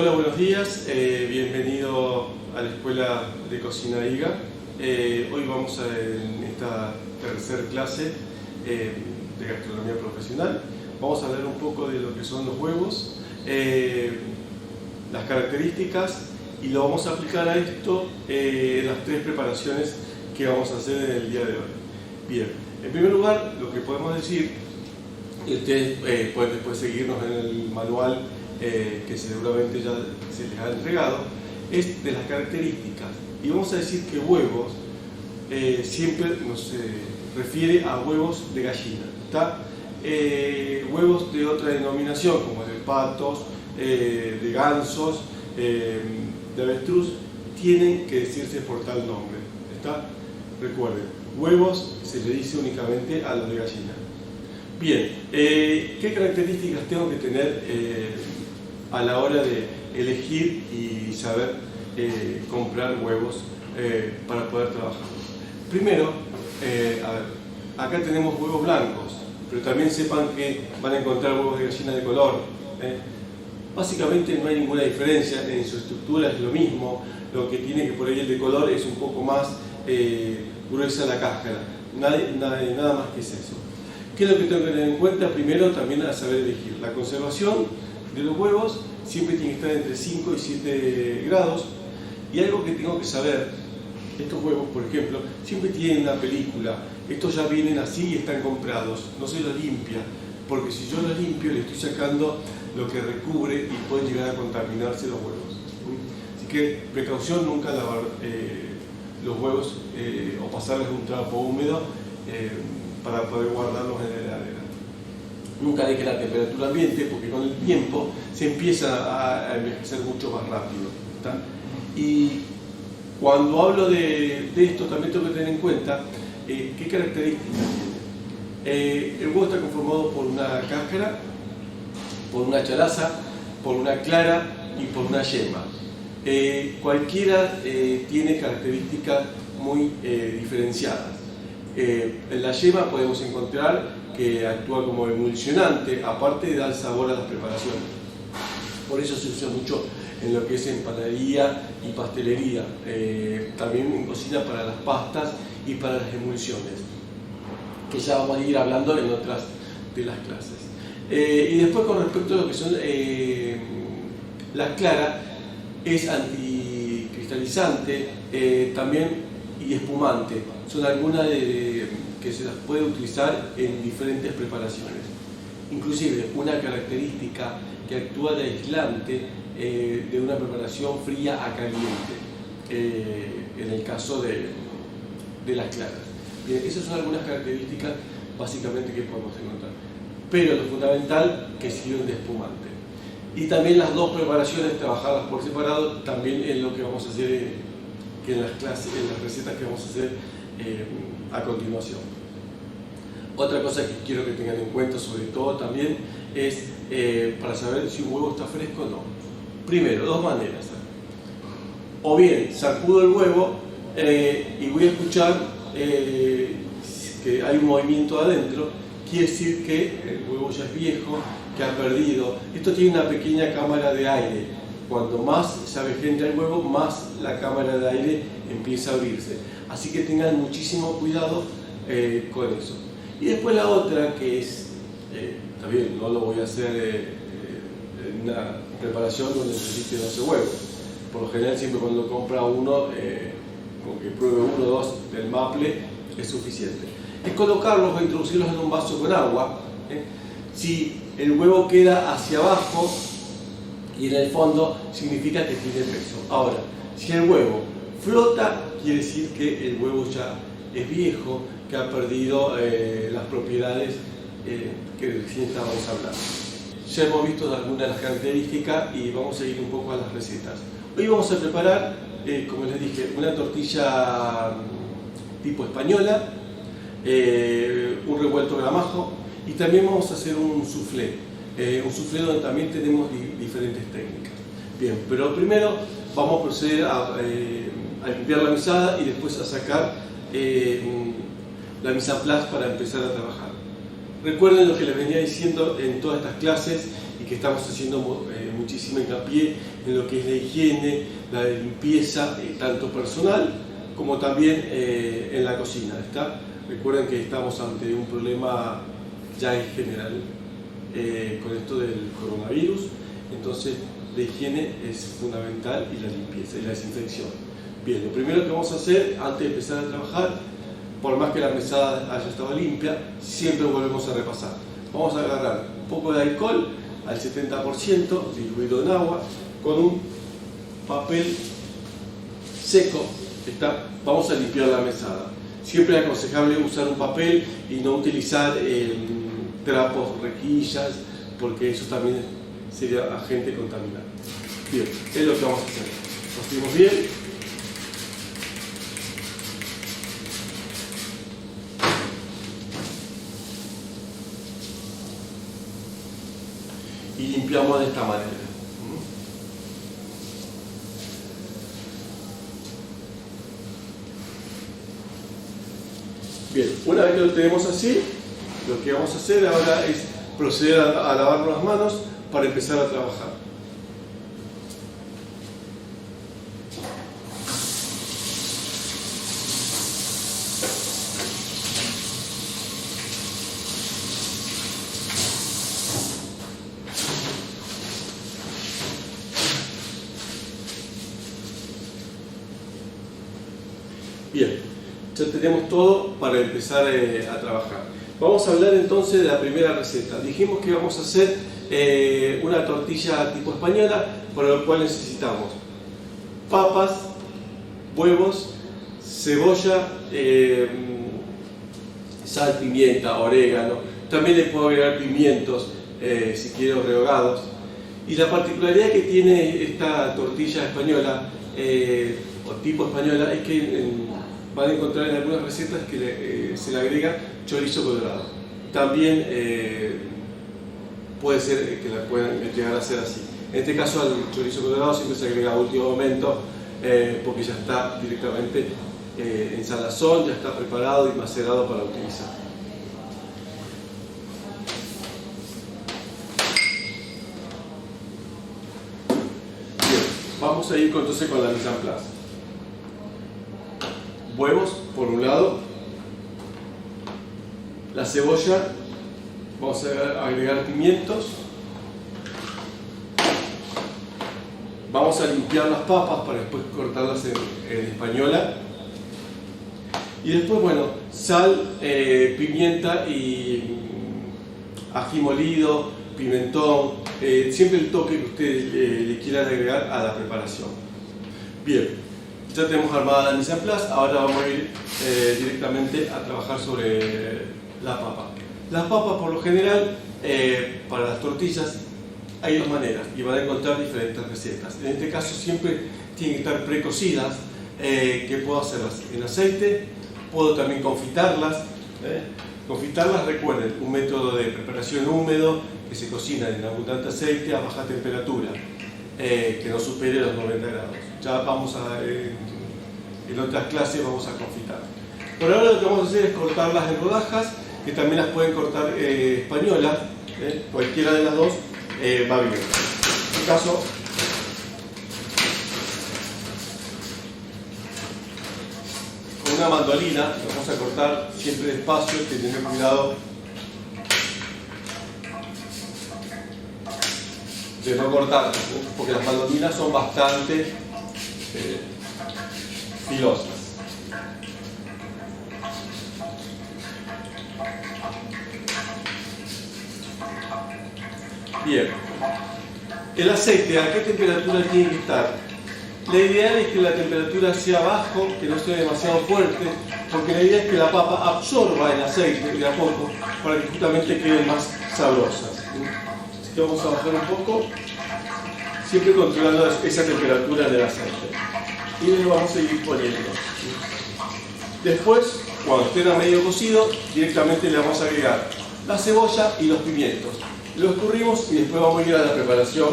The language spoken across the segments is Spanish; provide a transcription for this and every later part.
Hola, buenos días, bienvenido a la Escuela de Cocina IGA. Hoy vamos en esta tercera clase de gastronomía profesional. Vamos a hablar un poco de lo que son los huevos, las características, y lo vamos a aplicar a esto en las tres preparaciones que vamos a hacer en el día de hoy. Bien, en primer lugar, lo que podemos decir, y ustedes pueden después seguirnos en el manual que seguramente ya se les ha entregado, es de las características. Y vamos a decir que huevos siempre nos refiere a huevos de gallina, ¿está? Huevos de otra denominación, como de patos, de gansos, de avestruz, tienen que decirse por tal nombre, ¿está? Recuerden, huevos se le dice únicamente a los de gallina. Bien, ¿qué características tengo que tener a la hora de elegir y saber comprar huevos para poder trabajar? Primero, acá tenemos huevos blancos, pero también sepan que van a encontrar huevos de gallina de color. Básicamente no hay ninguna diferencia, en su estructura es lo mismo, lo que tiene que por ahí el de color es un poco más gruesa la cáscara, nada más que es eso. ¿Qué es lo que tengo que tener en cuenta? Primero, también a saber elegir. La conservación de los huevos siempre tiene que estar entre 5 y 7 grados. Y algo que tengo que saber, estos huevos, por ejemplo, siempre tienen una película. Estos ya vienen así y están comprados. No se los limpia, porque si yo los limpio, le estoy sacando lo que recubre y pueden llegar a contaminarse los huevos. Así que precaución, nunca lavar los huevos o pasarles un trapo húmedo para poder guardarlos en la heladera. Nunca deje la temperatura ambiente, porque con el tiempo se empieza a envejecer mucho más rápido, ¿está? Y cuando hablo de esto también tengo que tener en cuenta qué características tiene. El huevo está conformado por una cáscara, por una chalaza, por una clara y por una yema. Cualquiera tiene características muy diferenciadas. En la yema podemos encontrar que actúa como emulsionante, aparte de dar sabor a las preparaciones. Por eso se usa mucho en lo que es empanadería y pastelería, también en cocina para las pastas y para las emulsiones, que ya vamos a ir hablando en otras de las clases. Y después, con respecto a lo que son la clara, es anticristalizante también y espumante. Son algunas que se las puede utilizar en diferentes preparaciones. Inclusive una característica que actúa de aislante de una preparación fría a caliente, en el caso de las claras. Bien, esas son algunas características básicamente que podemos encontrar. Pero lo fundamental, que sirven de espumante. Y también las dos preparaciones trabajadas por separado, también es lo que vamos a hacer que en las clases, en las recetas que vamos a hacer a continuación. Otra cosa que quiero que tengan en cuenta, sobre todo también, es para saber si un huevo está fresco o no. Primero, dos maneras. O bien sacudo el huevo y voy a escuchar que hay un movimiento adentro, quiere decir que el huevo ya es viejo, que ha perdido. Esto tiene una pequeña cámara de aire. Cuando más se avejenta el huevo, más la cámara de aire empieza a abrirse. Así que tengan muchísimo cuidado con eso. Y después la otra, que es, también no lo voy a hacer en una preparación donde necesite 12 huevos. Por lo general, siempre cuando compra uno, con que pruebe 1 o 2 del maple, es suficiente. Es colocarlos o introducirlos en un vaso con agua. Si el huevo queda hacia abajo y en el fondo, significa que tiene peso. Ahora, si el huevo flota, quiere decir que el huevo ya es viejo, que ha perdido las propiedades que recién estábamos hablando. Ya hemos visto algunas de las características y vamos a ir un poco a las recetas. Hoy vamos a preparar, como les dije, una tortilla tipo española, un revuelto gramajo, y también vamos a hacer un soufflé donde también tenemos diferentes técnicas. Bien, pero primero vamos a proceder a limpiar la mesada y después a sacar la mise en place para empezar a trabajar. Recuerden lo que les venía diciendo en todas estas clases y que estamos haciendo muchísimo hincapié en lo que es la higiene, la limpieza, tanto personal como también en la cocina. Recuerden que estamos ante un problema ya en general con esto del coronavirus, entonces la higiene es fundamental y la limpieza y la desinfección. Bien, lo primero que vamos a hacer antes de empezar a trabajar, por más que la mesada haya estado limpia, siempre volvemos a repasar. Vamos a agarrar un poco de alcohol al 70% diluido en agua con un papel seco. Vamos a limpiar la mesada. Siempre es aconsejable usar un papel y no utilizar trapos, rejillas, porque eso también sería agente contaminante. Bien, es lo que vamos a hacer. Nos bien. Y limpiamos de esta manera. Bien, una vez que lo tenemos así, lo que vamos a hacer ahora es proceder a lavarnos las manos para empezar a trabajar. Bien, ya tenemos todo para empezar a trabajar. Vamos a hablar entonces de la primera receta. Dijimos que vamos a hacer una tortilla tipo española, para lo cual necesitamos papas, huevos, cebolla, sal, pimienta, orégano. También le puedo agregar pimientos si quiero rehogados. Y la particularidad que tiene esta tortilla española o tipo española es que van a encontrar en algunas recetas que se le agrega chorizo colorado. También puede ser que la puedan llegar a hacer así. En este caso al chorizo colorado siempre se agrega a último momento porque ya está directamente en salazón, ya está preparado y macerado para utilizar. Bien, vamos a ir entonces con la mise en place. Huevos por un lado, la cebolla, vamos a agregar pimientos, vamos a limpiar las papas para después cortarlas en española y después, bueno, sal, pimienta y ají molido, pimentón, siempre el toque que ustedes le quieran agregar a la preparación. Bien. Ya tenemos armada la mise en place, ahora vamos a ir directamente a trabajar sobre la papa. Las papas por lo general, para las tortillas, hay dos maneras y van a encontrar diferentes recetas. En este caso siempre tienen que estar precocidas, que puedo hacerlas en aceite, puedo también confitarlas. Confitarlas, recuerden, un método de preparación húmedo que se cocina en abundante aceite a baja temperatura. Que no supere los 90 grados. Ya vamos en otras clases vamos a confitar. Por ahora lo que vamos a hacer es cortarlas en rodajas, que también las pueden cortar españolas, cualquiera de las dos va bien. En este caso, con una mandolina lo vamos a cortar siempre despacio, teniendo cuidado de no cortar, porque las mandolinas son bastante filosas. Bien, el aceite, ¿a qué temperatura tiene que estar? La idea es que la temperatura sea bajo, que no sea demasiado fuerte, porque la idea es que la papa absorba el aceite de a poco para que justamente queden más sabrosas. Así que vamos a bajar un poco, siempre controlando esa temperatura del aceite. Y le vamos a ir poniendo. Después, cuando estén a medio cocido, directamente le vamos a agregar la cebolla y los pimientos. Lo escurrimos y después vamos a ir a la preparación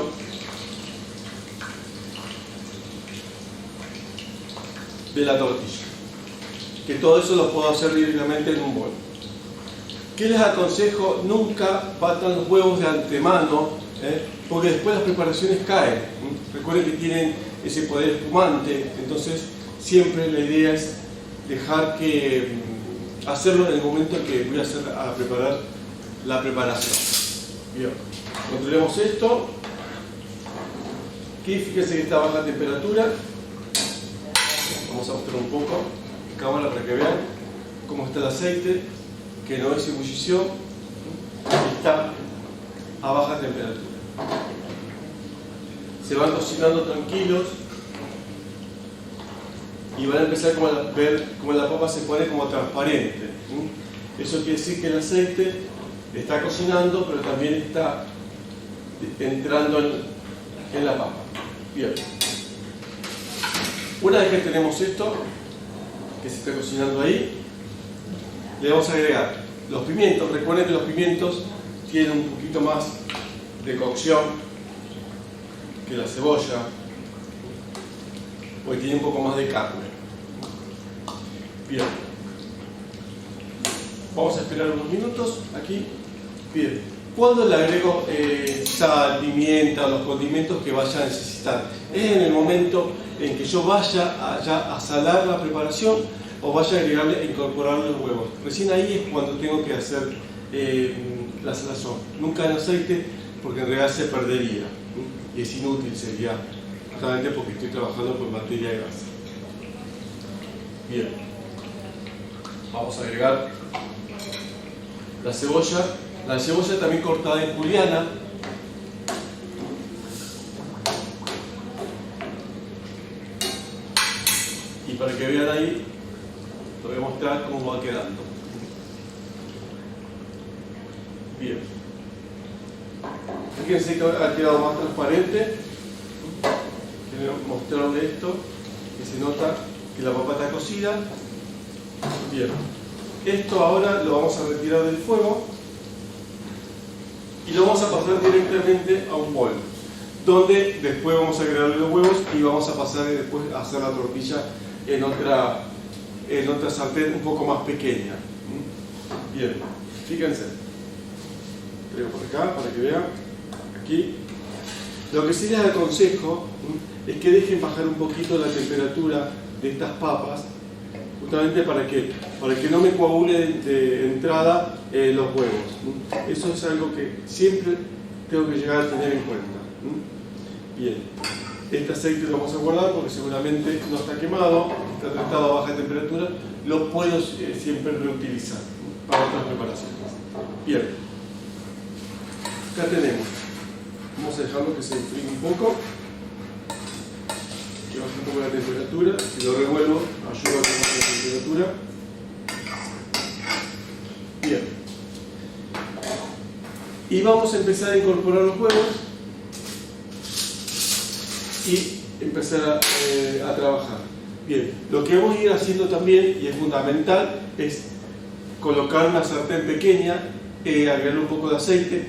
de la tortilla. Que todo eso lo puedo hacer directamente en un bol. ¿Qué les aconsejo? Nunca batan los huevos de antemano porque después las preparaciones caen. Recuerden que tienen ese poder espumante, entonces siempre la idea es dejar que hacerlo en el momento en que voy a preparar la preparación. Bien, controlemos esto. Aquí fíjense que está a baja temperatura. Vamos a mostrar un poco en cámara para que vean cómo está el aceite, que no es ebullición, está a baja temperatura. Se van cocinando tranquilos y van a empezar a ver cómo la papa se pone como transparente. Eso quiere decir que el aceite está cocinando, pero también está entrando en la papa. Bien. Una vez que tenemos esto, que se está cocinando ahí, le vamos a agregar los pimientos. Recuerden que los pimientos tienen un poquito más de cocción que la cebolla, porque tiene un poco más de carne. Bien. Vamos a esperar unos minutos aquí. Bien. ¿Cuándo le agrego sal, pimienta, los condimentos que vaya a necesitar? Es en el momento en que yo vaya a salar la preparación o vaya a agregarle, a incorporarle los huevos. Recién ahí es cuando tengo que hacer la salación. Nunca en aceite, porque en realidad se perdería. Y es inútil, sería justamente porque estoy trabajando con materia de grasa. Bien. Vamos a agregar la cebolla. La cebolla también cortada en juliana. Y para que vean ahí, les voy a mostrar cómo va quedando. Bien. Fíjense que ha quedado más transparente. Quiero mostrarles esto, que se nota que la papa está cocida. Bien. Esto ahora lo vamos a retirar del fuego y lo vamos a pasar directamente a un bol, donde después vamos a agregarle los huevos y vamos a pasar después a hacer la tortilla en otra sartén un poco más pequeña. Bien, fíjense. Traigo por acá para que vean. Aquí. Lo que sí les aconsejo es que dejen bajar un poquito la temperatura de estas papas, justamente para que no me coagule de entrada los huevos. Eso es algo que siempre tengo que llegar a tener en cuenta. Bien, este aceite lo vamos a guardar porque seguramente no está quemado, está tratado a baja temperatura, lo puedo siempre reutilizar para otras preparaciones. Bien, acá tenemos, vamos a dejarlo que se enfríe un poco, que baje un poco la temperatura. Si lo revuelvo ayuda a bajar la temperatura. Bien, y vamos a empezar a incorporar los huevos y empezar a trabajar. Bien, lo que vamos a ir haciendo también, y es fundamental, es colocar una sartén pequeña, agregarle un poco de aceite,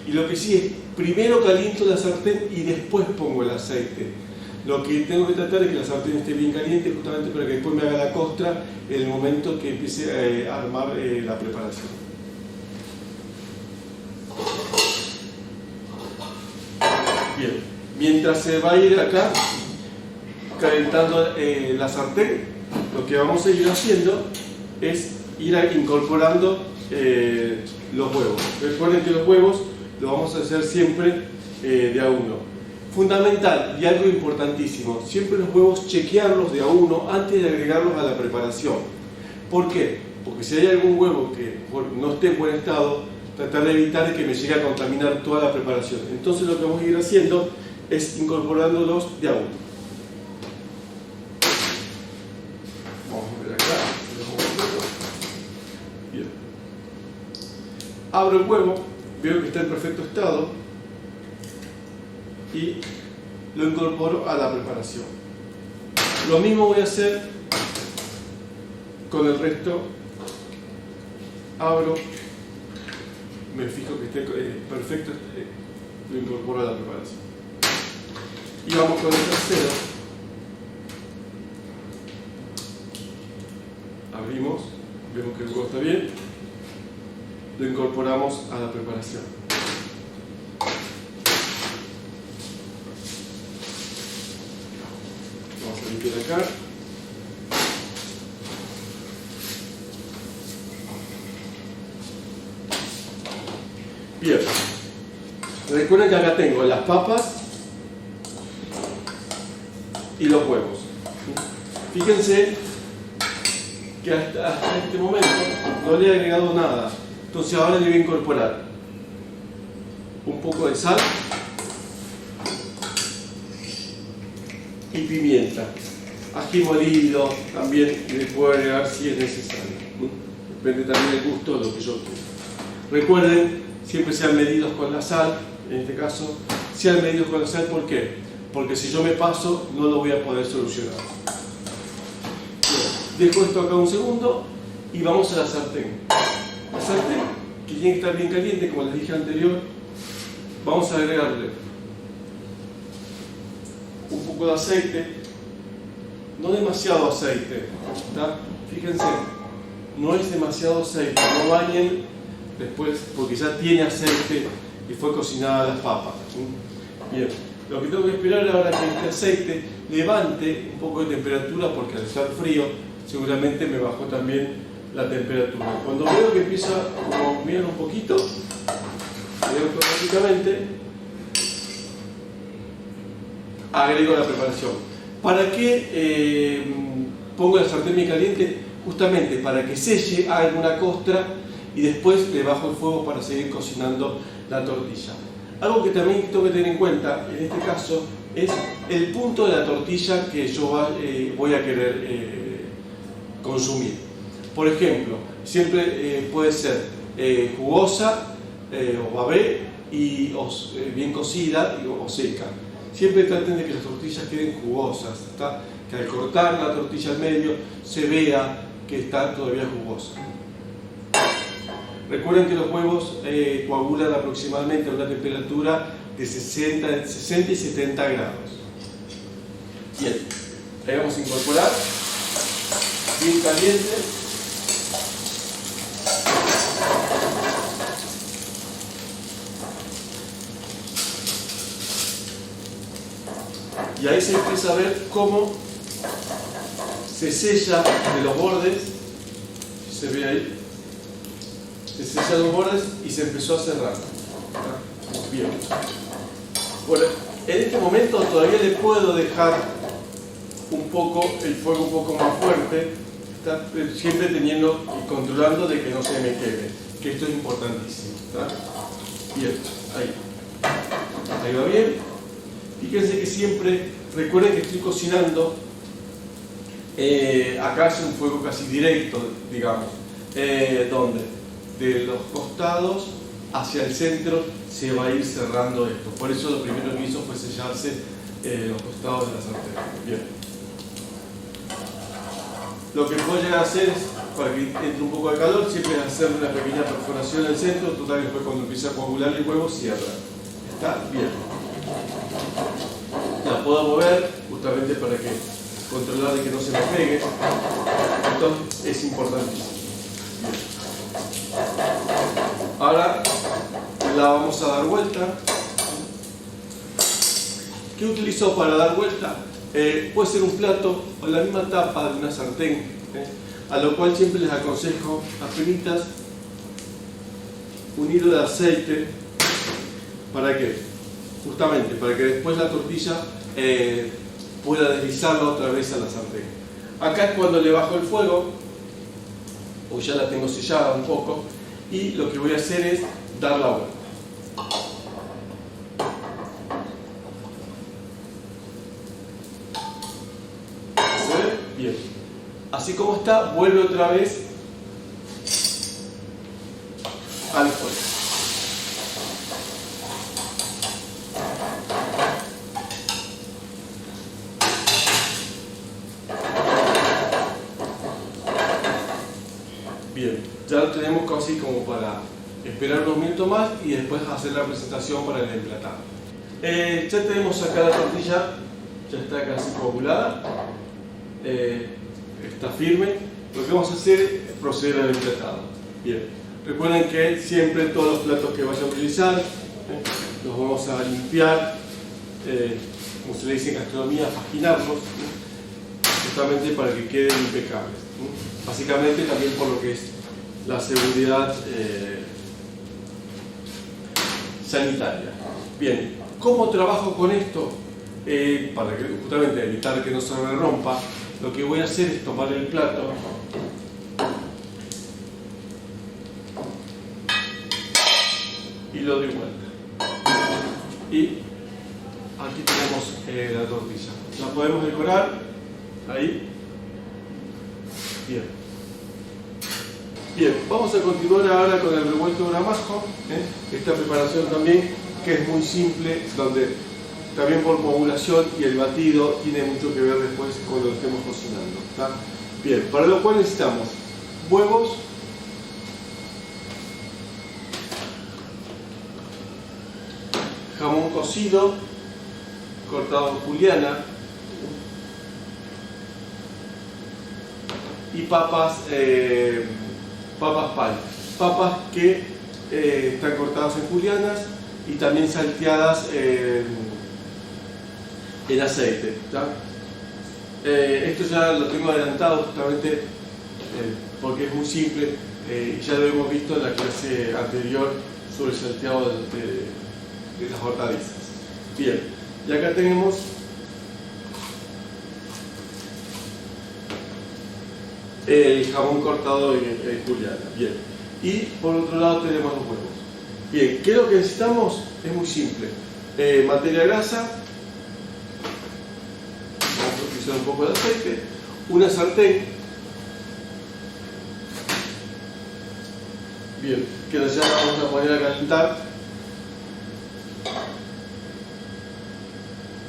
y lo que sí es, primero caliento la sartén y después pongo el aceite. Lo que tengo que tratar es que la sartén esté bien caliente, justamente para que después me haga la costra en el momento que empiece a armar la preparación. Bien, mientras se va a ir acá calentando la sartén, lo que vamos a ir haciendo es ir incorporando los huevos. Recuerden que los huevos los vamos a hacer siempre de a uno. Fundamental y algo importantísimo, siempre los huevos chequearlos de a uno antes de agregarlos a la preparación. ¿Por qué? Porque si hay algún huevo que no esté en buen estado, tratar de evitar que me llegue a contaminar toda la preparación. Entonces lo que vamos a ir haciendo es incorporándolos de a uno. Vamos a ver acá. Bien. Abro el huevo, veo que está en perfecto estado y lo incorporo a la preparación. Lo mismo voy a hacer con el resto. Abro, me fijo que esté perfecto, lo incorporo a la preparación. Y vamos con el tercero. Abrimos, vemos que el huevo está bien, lo incorporamos a la preparación. a limpiar acá. Bien, recuerden que acá tengo las papas y los huevos. Fíjense que hasta este momento no le he agregado nada, entonces ahora le voy a incorporar un poco de sal y pimienta, ají molido también le puedo agregar si es necesario, depende también del gusto de lo que yo quiera. Recuerden, siempre sean medidos con la sal, en este caso, sean medidos con la sal, ¿por qué? Porque si yo me paso, no lo voy a poder solucionar. Bien, dejo esto acá un segundo y vamos a la sartén. La sartén, que tiene que estar bien caliente, como les dije anterior, vamos a agregarle un poco de aceite, no demasiado aceite, ¿está? Fíjense, no es demasiado aceite, no bañen después, porque ya tiene aceite y fue cocinada las papas. Bien, lo que tengo que esperar ahora es que este aceite levante un poco de temperatura, porque al estar frío seguramente me bajó también la temperatura. Cuando veo que empieza a humear un poquito, automáticamente agrego la preparación. ¿Para qué pongo la sartén bien caliente? Justamente para que selle, haga una costra y después le bajo el fuego para seguir cocinando la tortilla. Algo que también tengo que tener en cuenta en este caso es el punto de la tortilla que yo voy a querer consumir. Por ejemplo, siempre puede ser jugosa o babé y bien cocida o seca. Siempre traten de que las tortillas queden jugosas, ¿está? Que al cortar la tortilla al medio se vea que está todavía jugosa. Recuerden que los huevos coagulan aproximadamente a una temperatura de 60 y 70 grados. Bien, ahí vamos a incorporar, bien caliente. Y ahí se empieza a ver cómo se sella de los bordes, si se ve ahí. Se sellan los bordes y se empezó a cerrar. Bien. Bueno, en este momento todavía le puedo dejar un poco el fuego un poco más fuerte, ¿está? Pero siempre teniendo y controlando de que no se me queme, que esto es importantísimo, ¿está? Bien, ahí. Ahí va bien. Fíjense que siempre, recuerden que estoy cocinando, acá es un fuego casi directo, digamos, donde de los costados hacia el centro se va a ir cerrando esto. Por eso lo primero que hizo fue sellarse los costados de la sartén. Bien. Lo que puedo llegar a hacer es, para que entre un poco de calor, siempre es hacer una pequeña perforación en el centro, total que después cuando empieza a coagular el huevo cierra. Está bien. La puedo mover justamente para que controlar de que no se me pegue. Esto es importantísimo. Bien. Ahora la vamos a dar vuelta. ¿Qué utilizo para dar vuelta? Puede ser un plato o la misma tapa de una sartén, a lo cual siempre les aconsejo apenas un hilo de aceite. ¿Para qué? Justamente para que después la tortilla pueda deslizarla otra vez a la sartén. Acá es cuando le bajo el fuego, o ya la tengo sellada un poco, y lo que voy a hacer es dar la vuelta. ¿Se ve? Bien. Así como está, vuelve otra vez al fuego. Bien, ya lo tenemos casi como para esperar unos minutos más y después hacer la presentación para el emplatado. Ya tenemos acá la tortilla, ya está casi coagulada, está firme. Lo que vamos a hacer es proceder al emplatado. Bien, recuerden que siempre todos los platos que vayan a utilizar los vamos a limpiar, como se le dice en gastronomía, paginarlos, justamente para que queden impecables. Básicamente también por lo que es la seguridad sanitaria. Bien, ¿cómo trabajo con esto? Para que, justamente evitar que no se me rompa, lo que voy a hacer es tomar el plato y lo doy vuelta. Y aquí tenemos la tortilla. La podemos decorar ahí. Bien. Bien, vamos a continuar ahora con el revuelto de gramajo. Esta preparación también, que es muy simple, donde también por coagulación y el batido tiene mucho que ver después cuando lo estemos cocinando. ¿Está? Bien, para lo cual necesitamos huevos, jamón cocido, cortado en juliana, y papas pan. Papas que están cortadas en julianas y también salteadas en aceite. Esto ya lo tengo adelantado justamente porque es muy simple y ya lo hemos visto en la clase anterior sobre el salteado de las hortalizas. Bien, y acá tenemos el jamón cortado en juliana. Bien, y por otro lado tenemos los huevos. Bien, ¿qué es lo que necesitamos? Es muy simple. Materia grasa, vamos a utilizar un poco de aceite, una sartén, bien, que ya vamos a poner a calentar.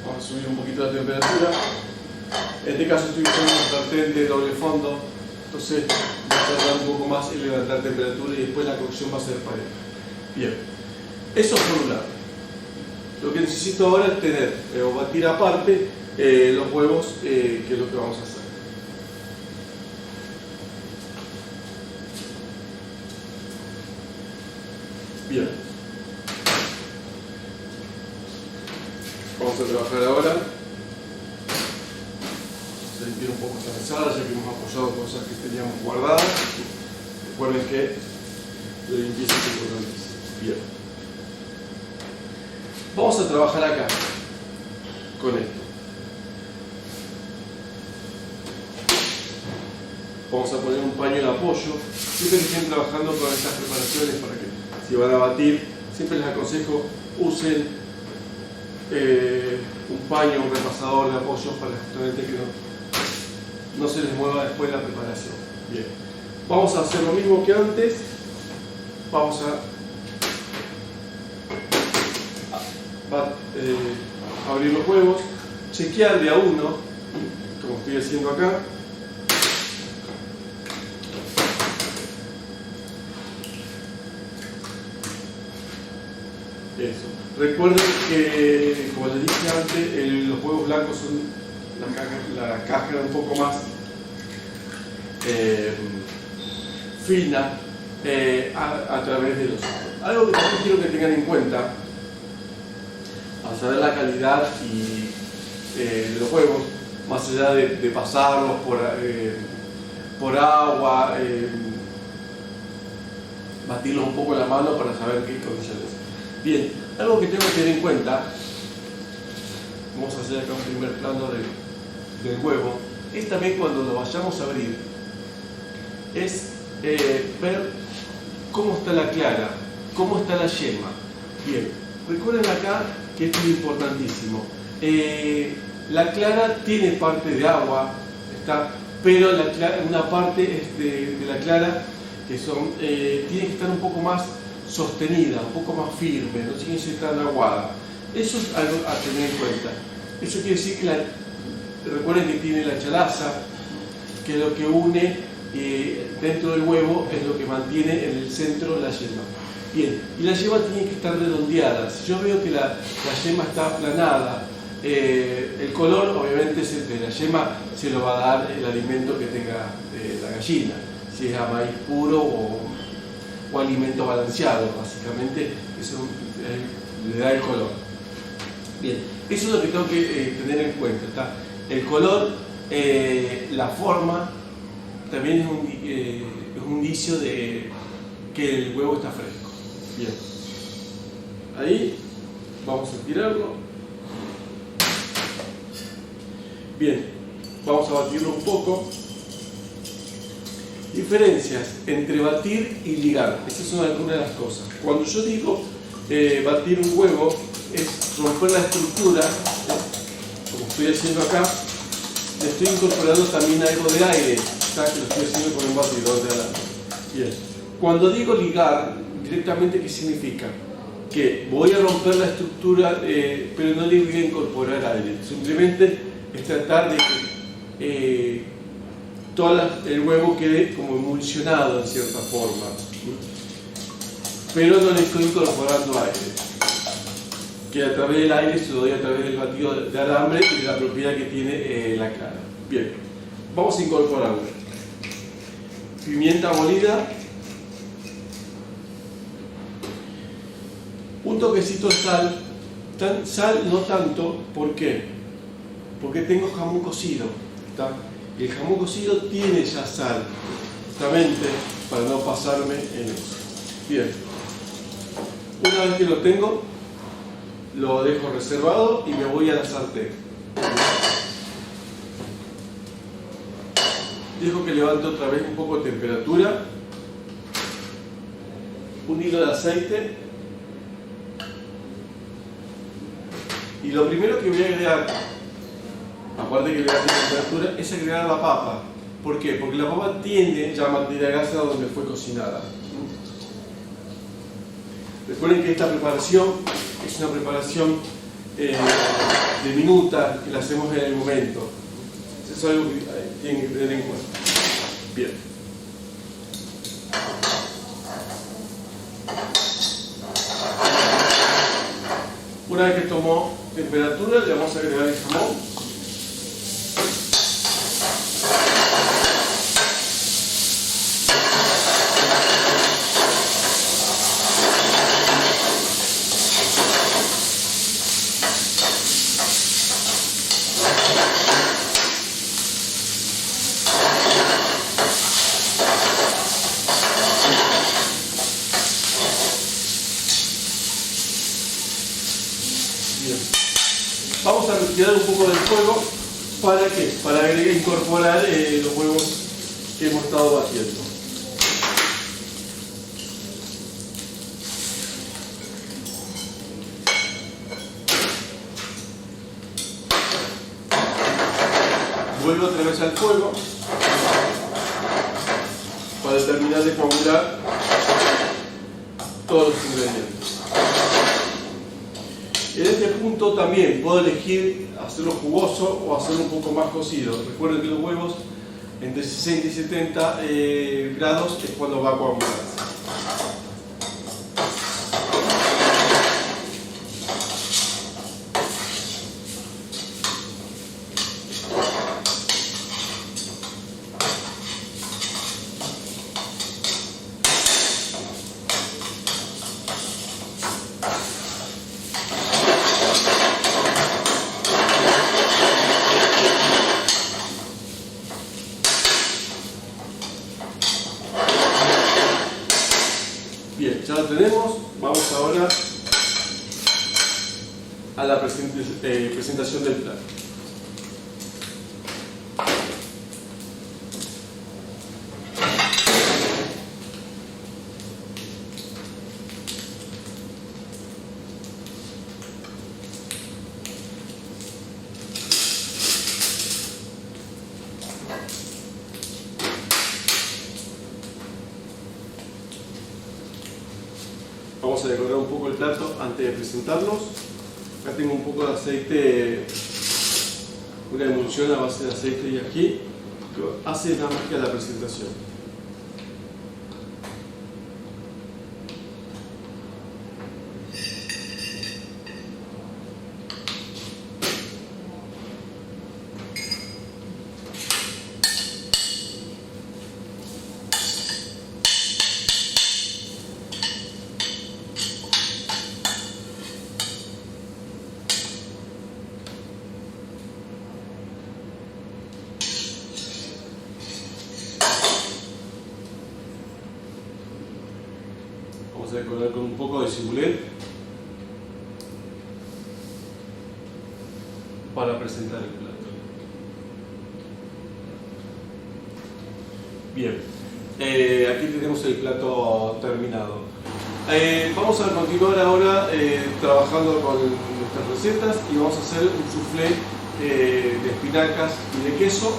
Vamos a subir un poquito la temperatura. En este caso estoy usando una sartén de doble fondo, entonces va a tardar un poco más en levantar temperatura y después la cocción va a ser pareja. Bien, eso por un lado. Lo que necesito ahora es tener o batir aparte los huevos, que es lo que vamos a hacer. Bien, vamos a trabajar ahora. Sentir un poco cansada ya que hemos apoyado cosas que teníamos guardadas. Recuerden que la limpieza es importantísima. Bien, vamos a trabajar acá con esto. Vamos a poner un paño de apoyo. Siempre que estén trabajando con estas preparaciones, para que si van a batir, siempre les aconsejo usen un paño, un repasador de apoyo para justamente que no se les mueva después la preparación. Bien, vamos a hacer lo mismo que antes. Vamos a abrir los huevos, chequear de a uno, como estoy haciendo acá. Eso. Recuerden que, como les dije antes, los huevos blancos son la cáscara un poco más fina a través de los ojos. Algo que también quiero que tengan en cuenta al saber la calidad de los huevos, más allá de pasarlos por agua, batirlos un poco en la mano para saber qué condiciones. Bien, algo que tengo que tener en cuenta, vamos a hacer acá un primer plano del huevo, es también cuando lo vayamos a abrir, es ver cómo está la clara, cómo está la yema. Bien, recuerden acá que esto es importantísimo. La clara tiene parte de agua, pero una parte de la clara que tiene que estar un poco más sostenida, un poco más firme, no tiene que ser tan aguada. Eso es algo a tener en cuenta. Eso quiere decir que recuerden que tiene la chalaza, que es lo que une dentro del huevo, es lo que mantiene en el centro la yema. Bien, y la yema tiene que estar redondeada. Si yo veo que la yema está aplanada, el color obviamente de la yema se lo va a dar el alimento que tenga la gallina, si es a maíz puro o alimento balanceado, básicamente eso le da el color. Bien, eso es lo que tengo que tener en cuenta. El color la forma también es un indicio de que el huevo está fresco. Bien, ahí vamos a tirarlo. Bien, vamos a batirlo un poco. Diferencias entre batir y ligar. Estas son algunas de las cosas. Cuando yo digo batir un huevo, es romper la estructura, como estoy haciendo acá. Le estoy incorporando también algo de aire, ¿sabes? Que lo estoy haciendo con un batidor de alambre. Bien. Cuando digo ligar, directamente, ¿qué significa? Que voy a romper la estructura, pero no le voy a incorporar aire. Simplemente es tratar de que el huevo quede como emulsionado en cierta forma, pero no le estoy incorporando aire, que a través del aire se lo doy a través del batido de alambre y de la propiedad que tiene la clara. Bien, vamos a incorporarle pimienta molida, un toquecito de sal, sal no tanto. ¿Por qué? Porque tengo jamón cocido, ¿está? Y el jamón cocido tiene ya sal, justamente para no pasarme en eso. Bien, una vez que lo tengo, lo dejo reservado y me voy a la sartén. Dejo que levante otra vez un poco de temperatura, un hilo de aceite, y lo primero que voy a agregar, aparte que le da temperatura, es agregar la papa. ¿Por qué? Porque la papa tiende ya a mantener grasa donde fue cocinada. Recuerden que esta preparación es una preparación de minuta, que la hacemos en el momento. Eso es algo que tienen que tener en cuenta. Bien. Una vez que tomó temperatura, le vamos a agregar el jamón. Vamos a retirar un poco del fuego. ¿Para qué? Para incorporar los huevos que hemos estado batiendo. Vuelvo otra vez al fuego para terminar de coagular todos los ingredientes. En este punto también puedo elegir hacerlo jugoso o hacerlo un poco más cocido. Recuerden que los huevos entre 60 y 70 grados es cuando va a coagularse. Bien, ya lo tenemos. Vamos ahora a la presentación del plato. Vamos a decorar un poco el plato antes de presentarlos. Acá tengo un poco de aceite, una emulsión a base de aceite y ají, que hace la magia de la presentación. decorar con un poco de cibulet para presentar el plato. Bien, aquí tenemos el plato terminado. Vamos a continuar ahora trabajando con nuestras recetas y vamos a hacer un soufflé de espinacas y de queso.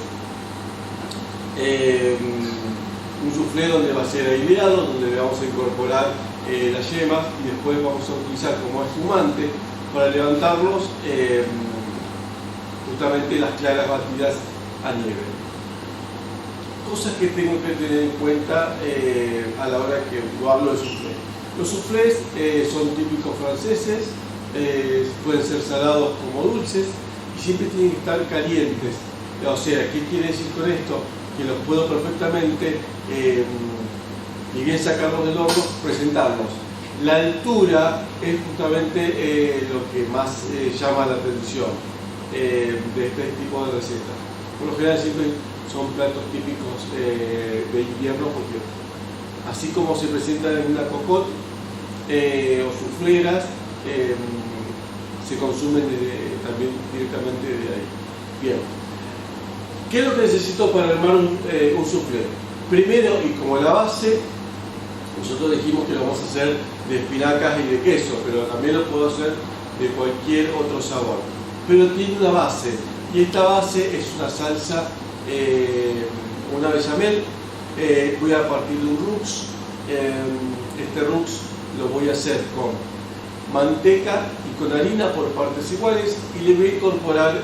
Un soufflé donde va a ser aireado, donde le vamos a incorporar las yemas y después vamos a utilizar como espumante para levantarlos justamente las claras batidas a nieve. Cosas que tengo que tener en cuenta a la hora que yo hablo de soufflé. Los soufflés son típicos franceses, pueden ser salados como dulces y siempre tienen que estar calientes. O sea, ¿qué quiere decir con esto? Que los puedo perfectamente, ni bien sacarlos del horno, presentarlos. La altura es justamente lo que más llama la atención de este tipo de recetas. Por lo general siempre son platos típicos de invierno porque así como se presentan en una cocotte o sufleras, se consumen también directamente de ahí. Bien. ¿Qué es lo que necesito para armar un soufflé? Primero, y como la base, nosotros dijimos que lo vamos a hacer de espinacas y de queso, pero también lo puedo hacer de cualquier otro sabor. Pero tiene una base, y esta base es una salsa, una bechamel. Voy a partir de un roux. Este roux lo voy a hacer con manteca y con harina por partes iguales y le voy a incorporar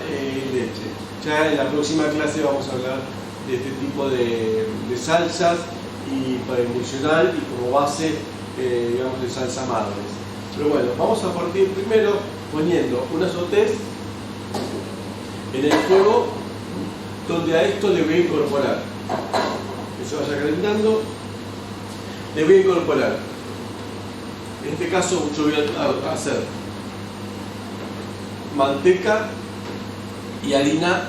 leche. Ya en la próxima clase vamos a hablar de este tipo de salsas y para emulsionar y como base, digamos, de salsa madres. Pero bueno, vamos a partir primero poniendo una sautés en el fuego donde a esto le voy a incorporar, que se vaya calentando, le voy a incorporar, en este caso yo voy a hacer manteca y harina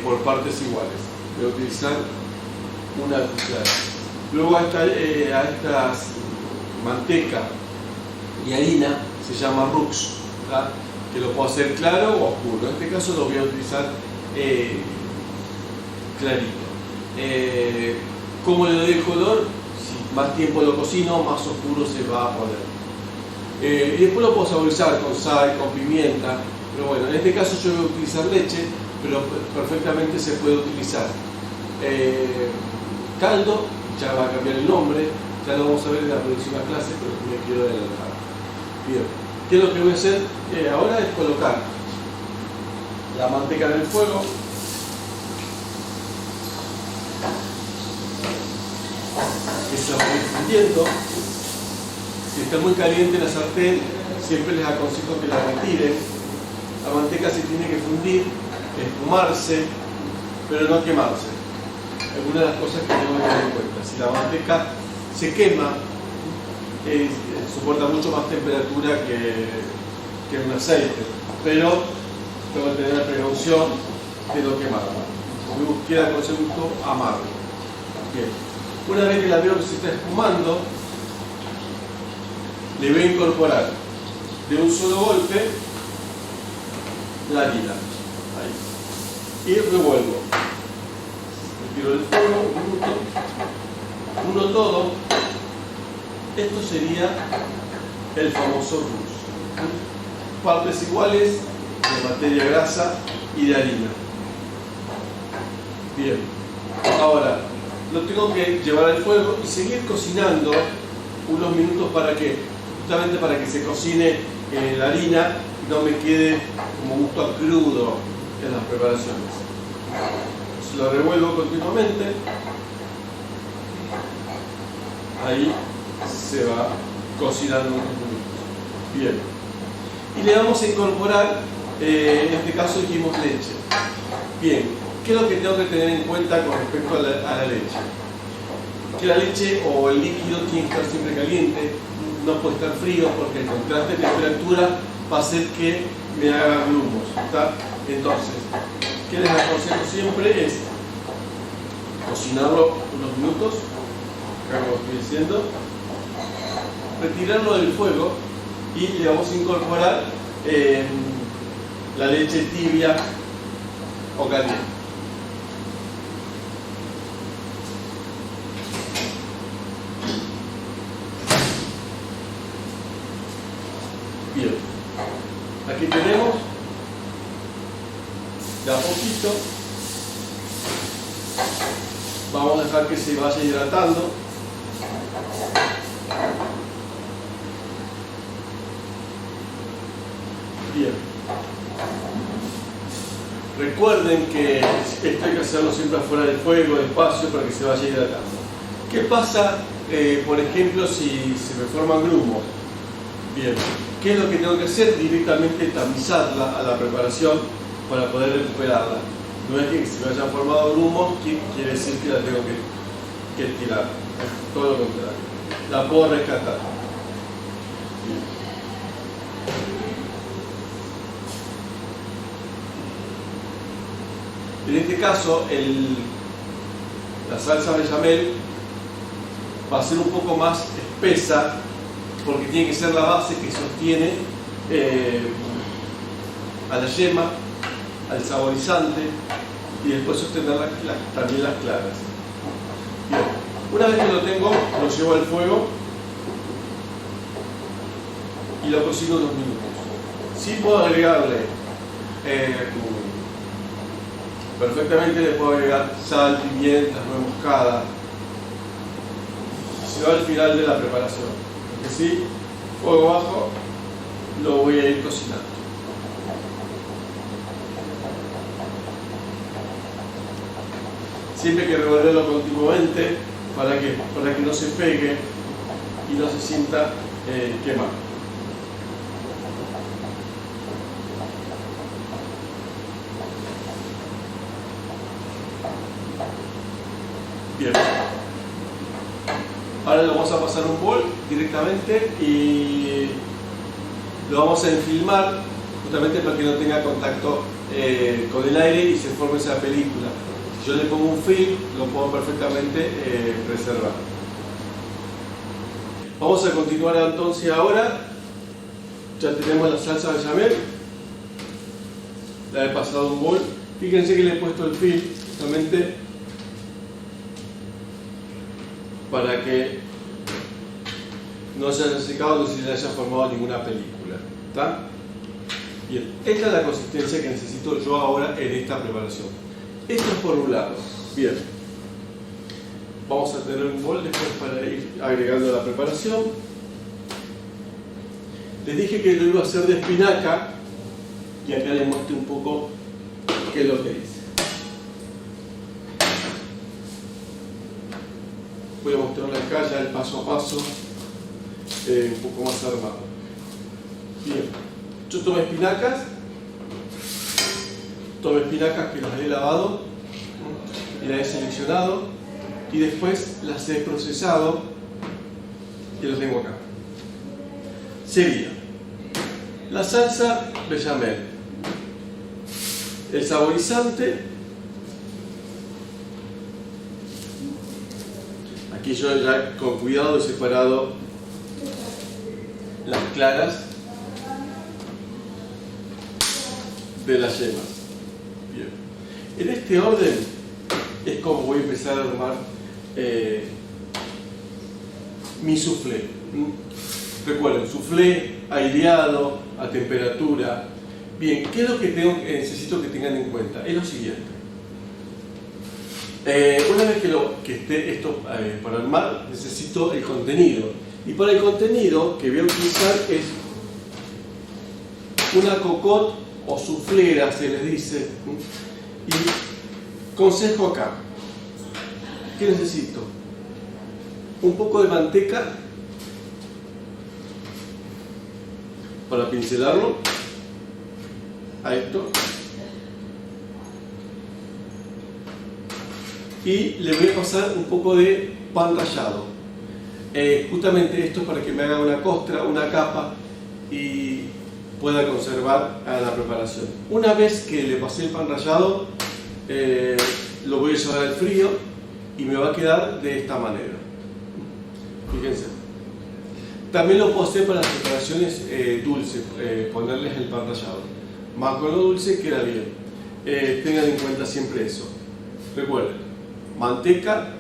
por partes iguales. Voy a utilizar una cuchara. Luego a estas manteca y harina se llama roux, ¿verdad? Que lo puedo hacer claro o oscuro. En este caso lo voy a utilizar clarito. ¿Cómo le doy el color? Si más tiempo lo cocino, más oscuro se va a poner. Y después lo puedo saborizar con sal, con pimienta. Pero bueno, en este caso yo voy a utilizar leche, pero perfectamente se puede utilizar caldo, ya va a cambiar el nombre, ya lo vamos a ver en la próxima clase, pero me quiero adelantar. Bien, ¿qué es lo que voy a hacer ahora? Es colocar la manteca en el fuego, que se va a ir fundiendo. Si está muy caliente la sartén, siempre les aconsejo que la retiren. La manteca se tiene que fundir, espumarse, pero no quemarse. Algunas de las cosas que tengo que tener en cuenta. Si la manteca se quema, soporta mucho más temperatura que un aceite, pero tengo que tener la precaución de no quemarla. Queda con ese gusto amargo. Bien. Una vez que la veo que se está espumando, le voy a incorporar de un solo golpe la harina. Ahí. Y revuelvo. Retiro del fuego, uno todo. Esto sería el famoso roux. Partes iguales de materia grasa y de harina. Bien. Ahora, lo tengo que llevar al fuego y seguir cocinando unos minutos para que, justamente para que se cocine la harina y no me quede como gusto a crudo en las preparaciones. Lo revuelvo continuamente. Ahí se va cocinando unos minutos. Bien. Y le vamos a incorporar, en este caso dijimos leche. Bien. ¿Qué es lo que tengo que tener en cuenta con respecto a la leche? Que la leche o el líquido tiene que estar siempre caliente, no puede estar frío porque el contraste de temperatura va a hacer que me haga grumos, ¿está? Entonces, ¿qué les aconsejo siempre? Es cocinarlo unos minutos, acá como estoy diciendo, retirarlo del fuego y le vamos a incorporar la leche tibia o caliente. Bien, aquí tenemos de a poquito, vamos a dejar que se vaya hidratando. Bien, recuerden que esto hay que hacerlo siempre afuera del fuego, despacio, para que se vaya hidratando. ¿Qué pasa, por ejemplo, si se me forman grumos? Bien, ¿qué es lo que tengo que hacer? Directamente tamizarla a la preparación para poder recuperarla. No es que se me hayan formado grumos, quiere decir que la tengo que tirar. Es todo lo contrario. La puedo rescatar. En este caso, la salsa bechamel va a ser un poco más espesa porque tiene que ser la base que sostiene a la yema, al saborizante y después sostener también las claras. Bien, una vez que lo tengo, lo llevo al fuego y lo cocino unos minutos. Sí puedo agregarle perfectamente, le puedo agregar sal, pimienta, nuez moscada, se va al final de la preparación, porque sí, fuego bajo, lo voy a ir cocinando. Siempre hay que revolverlo continuamente para que no se pegue y no se sienta quemado. Bien. Ahora lo vamos a pasar a un bol directamente y lo vamos a enfilmar justamente para que no tenga contacto con el aire y se forme esa película. Si yo le pongo un film, lo puedo perfectamente preservar. Vamos a continuar entonces ahora. Ya tenemos la salsa bechamel, la he pasado a un bol. Fíjense que le he puesto el film justamente para que no se haya secado, no se le haya formado ninguna película. ¿Está? Bien, esta es la consistencia que necesito yo ahora en esta preparación. Esto es por un lado. Bien, vamos a tener un bol después para ir agregando la preparación. Les dije que lo iba a hacer de espinaca y acá les muestro un poco qué es lo que hice. Voy a mostrarle acá ya el paso a paso, un poco más armado. Bien, yo tomé espinacas que las he lavado y las he seleccionado y después las he procesado y las tengo acá. Sería la salsa bechamel, el saborizante. Aquí yo ya con cuidado he separado las claras de las yemas. Bien. En este orden es como voy a empezar a armar mi soufflé. Recuerden, soufflé aireado a temperatura. Bien, ¿qué es lo que necesito que tengan en cuenta? Es lo siguiente. Una vez que esté esto para armar, necesito el contenido. Y para el contenido que voy a utilizar es una cocotte o soufflera, se les dice. Y consejo acá. ¿Qué necesito? Un poco de manteca para pincelarlo a esto. Y le voy a pasar un poco de pan rallado. Justamente esto es para que me haga una costra, una capa y pueda conservar a la preparación. Una vez que le pasé el pan rallado, lo voy a llevar al frío y me va a quedar de esta manera. Fíjense. También lo puedo hacer para las preparaciones dulces, ponerles el pan rallado. Más con lo dulce queda bien. Tengan en cuenta siempre eso. Recuerden, manteca,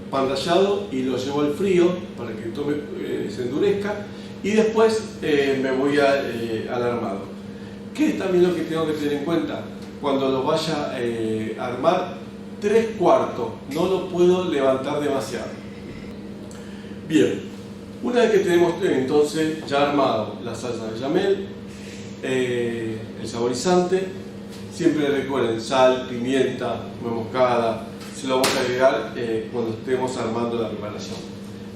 pan rallado y lo llevo al frío para que se endurezca y después me voy al armado. ¿Qué es también lo que tengo que tener en cuenta? Cuando lo vaya a armar, 3/4, no lo puedo levantar demasiado. Bien, una vez que tenemos entonces ya armado la salsa bechamel, el saborizante, siempre recuerden sal, pimienta, nuez moscada, se lo vamos a agregar cuando estemos armando la preparación.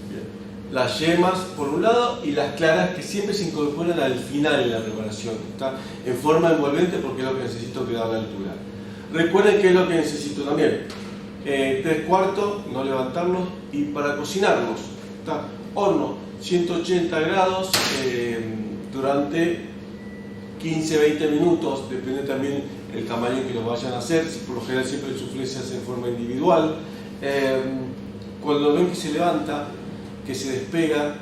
Bien. Las yemas por un lado y las claras que siempre se incorporan al final de la preparación, ¿está? En forma envolvente porque es lo que necesito que da la altura. Recuerden que es lo que necesito también. 3/4, no levantarlos, y para cocinarlos, ¿está? Horno 180 grados durante 15-20 minutos, depende también el tamaño que lo vayan a hacer. Por lo general siempre el soufflé se hace en forma individual. Cuando ven que se levanta, que se despega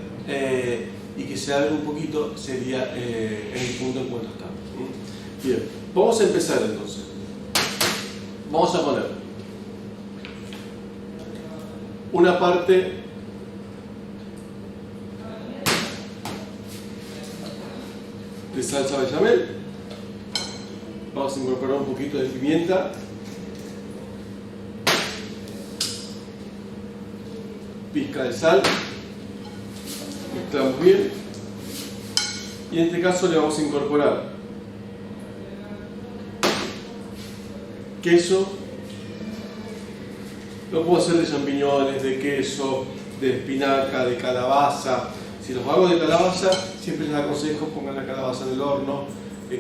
y que se abre un poquito, sería el punto en cuanto está. Bien, vamos a empezar entonces. Vamos a poner una parte de salsa bechamel, vamos a incorporar un poquito de pimienta, pizca de sal, mezclamos bien y en este caso le vamos a incorporar queso. Lo puedo hacer de champiñones, de queso, de espinaca, de calabaza. Si los hago de calabaza, siempre les aconsejo pongan la calabaza en el horno,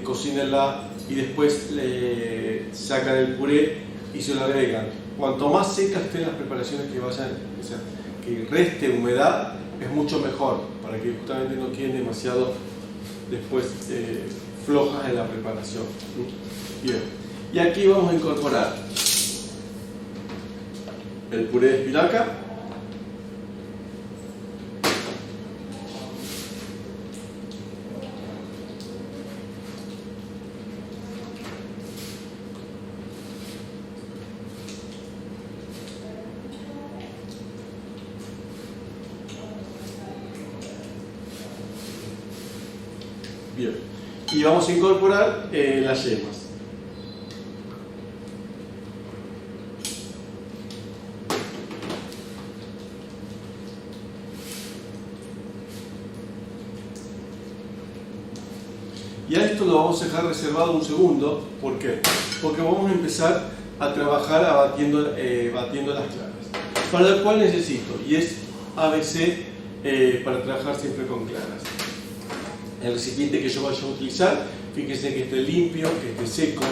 cocínenla y después le sacan el puré y se lo agregan. Cuanto más secas estén las preparaciones que vayan, o sea, que reste humedad, es mucho mejor para que justamente no queden demasiado después flojas en la preparación. Bien, y aquí vamos a incorporar el puré de espinaca, bien, y vamos a incorporar las yemas. Y a esto lo vamos a dejar reservado un segundo. ¿Por qué? Porque vamos a empezar a trabajar batiendo las claras. Para lo cual necesito, y es ABC para trabajar siempre con claras. El recipiente que yo vaya a utilizar, fíjense que esté limpio, que esté seco,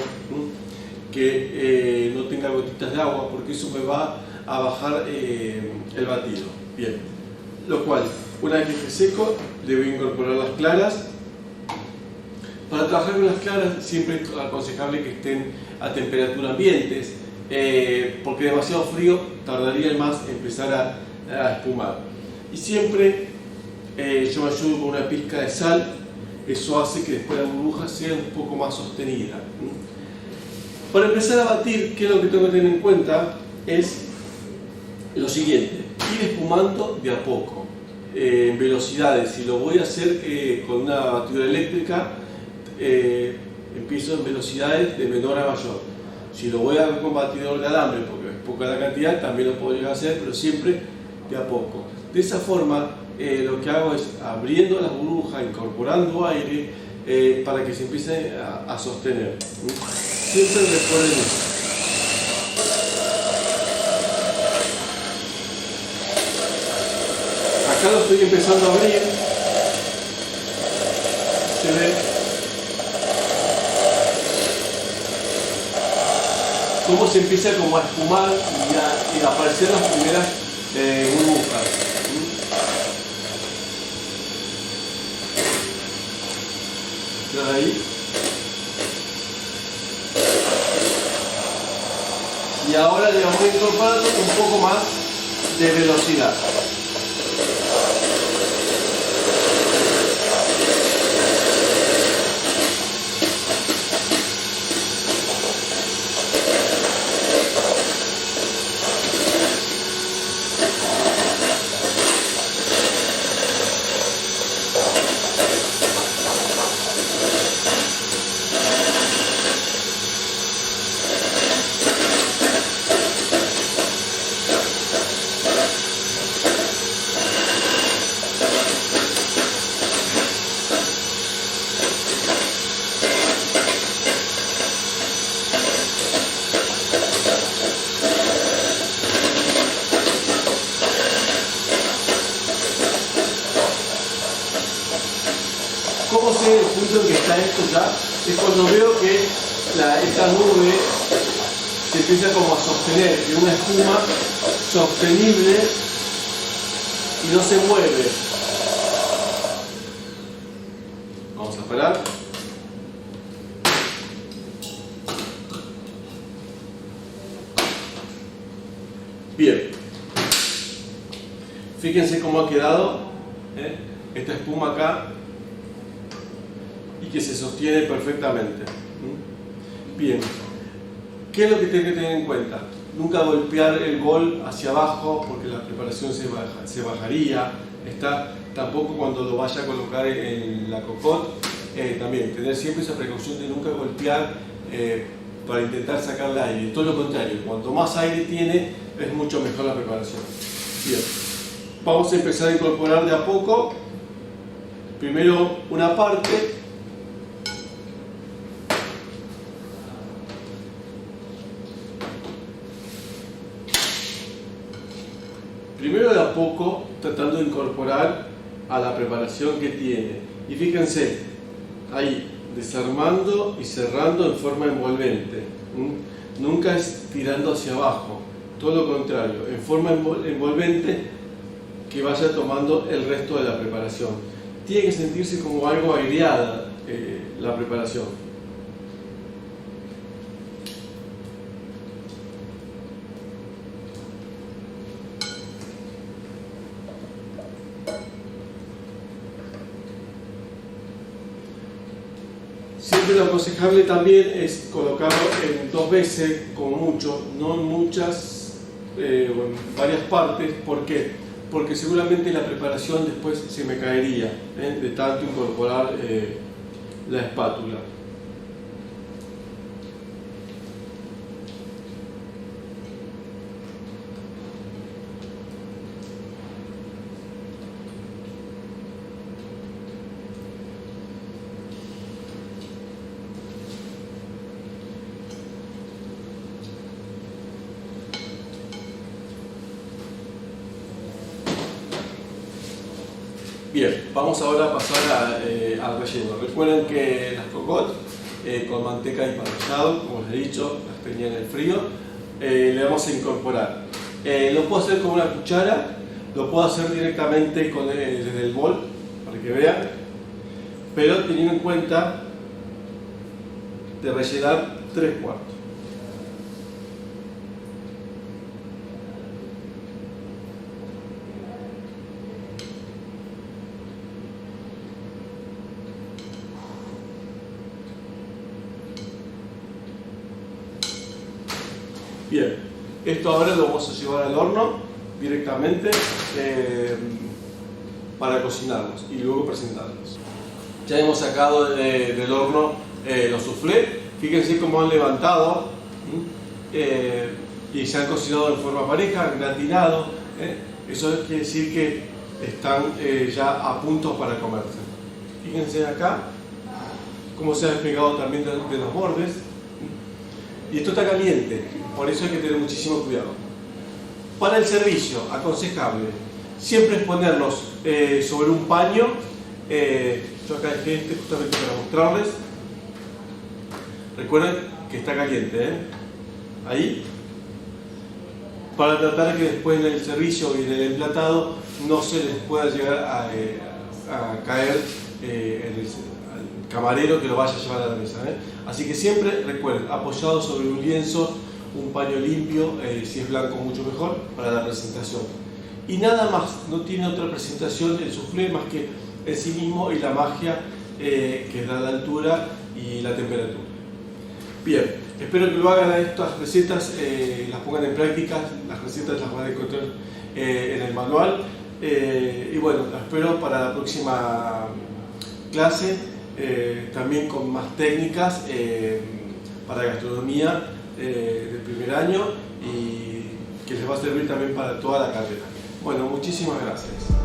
que no tenga gotitas de agua, porque eso me va a bajar el batido. Bien, lo cual, una vez que esté seco, le voy a incorporar las claras. Para trabajar con las claras siempre es aconsejable que estén a temperatura ambientes, porque demasiado frío tardaría más en empezar a espumar. Y siempre yo me ayudo con una pizca de sal, eso hace que después la burbuja sea un poco más sostenida. Para empezar a batir, ¿qué es lo que tengo que tener en cuenta? Es lo siguiente, ir espumando de a poco, en velocidades. Si lo voy a hacer con una batidora eléctrica, empiezo en velocidades de menor a mayor. Si lo voy a hacer con batidor de alambre, porque es poca la cantidad, también lo puedo llegar a hacer, pero siempre de a poco. De esa forma, lo que hago es abriendo las burbujas, incorporando aire para que se empiece a sostener. Siempre recuerden eso. Acá lo estoy empezando a abrir. Se ve cómo se empieza como a espumar y a aparecer las primeras burbujas. Ahí. Y ahora le vamos incorporando un poco más de velocidad. punto en que está esto ya es cuando veo que esta nube se empieza como a sostener, que es una espuma sostenible y no se mueve. Vamos a parar. Bien, fíjense cómo ha quedado esta espuma acá y que se sostiene perfectamente. Bien, ¿qué es lo que tienen que tener en cuenta? Nunca golpear el bol hacia abajo porque la preparación se bajaría. Tampoco cuando lo vaya a colocar en la cocotte, también tener siempre esa precaución de nunca golpear para intentar sacar el aire. Todo lo contrario, cuanto más aire tiene, es mucho mejor la preparación. Bien, vamos a empezar a incorporar de a poco. Primero una parte. Primero de a poco, tratando de incorporar a la preparación que tiene. Y fíjense, ahí, desarmando y cerrando en forma envolvente. Nunca es tirando hacia abajo, todo lo contrario, en forma envolvente que vaya tomando el resto de la preparación. Tiene que sentirse como algo aireada la preparación. Siempre lo aconsejable también es colocarlo en 2 veces, como mucho, no en muchas o en varias partes. ¿Por qué? Porque seguramente la preparación después se me caería de tanto incorporar la espátula. Bien, vamos ahora a pasar al relleno. Recuerden que las cocottes con manteca y panellado, como les he dicho, las tenía en el frío, le vamos a incorporar. Lo puedo hacer con una cuchara, lo puedo hacer directamente desde el bol, para que vean, pero teniendo en cuenta de rellenar 3/4. Bien, esto ahora lo vamos a llevar al horno directamente para cocinarlos y luego presentarlos. Ya hemos sacado del horno los soufflés. Fíjense cómo han levantado y se han cocinado en forma pareja, gratinado. Eso quiere decir que están ya a punto para comerse. Fíjense acá cómo se ha despegado también de los bordes. Y esto está caliente, por eso hay que tener muchísimo cuidado. Para el servicio, aconsejable, siempre es ponerlos sobre un paño. Yo acá dejé este justamente para mostrarles. Recuerden que está caliente, ahí. Para tratar que después en el servicio y en el emplatado no se les pueda llegar a caer al camarero que lo vaya a llevar a la mesa. Así que siempre recuerden, apoyado sobre un lienzo, un paño limpio, si es blanco mucho mejor, para la presentación. Y nada más, no tiene otra presentación el soufflé más que en sí mismo y la magia que da la altura y la temperatura. Bien, espero que lo hagan a estas recetas, las pongan en práctica. Las recetas las van a encontrar en el manual. Y bueno, las espero para la próxima clase, también con más técnicas para gastronomía del primer año y que les va a servir también para toda la carrera. Bueno, muchísimas gracias.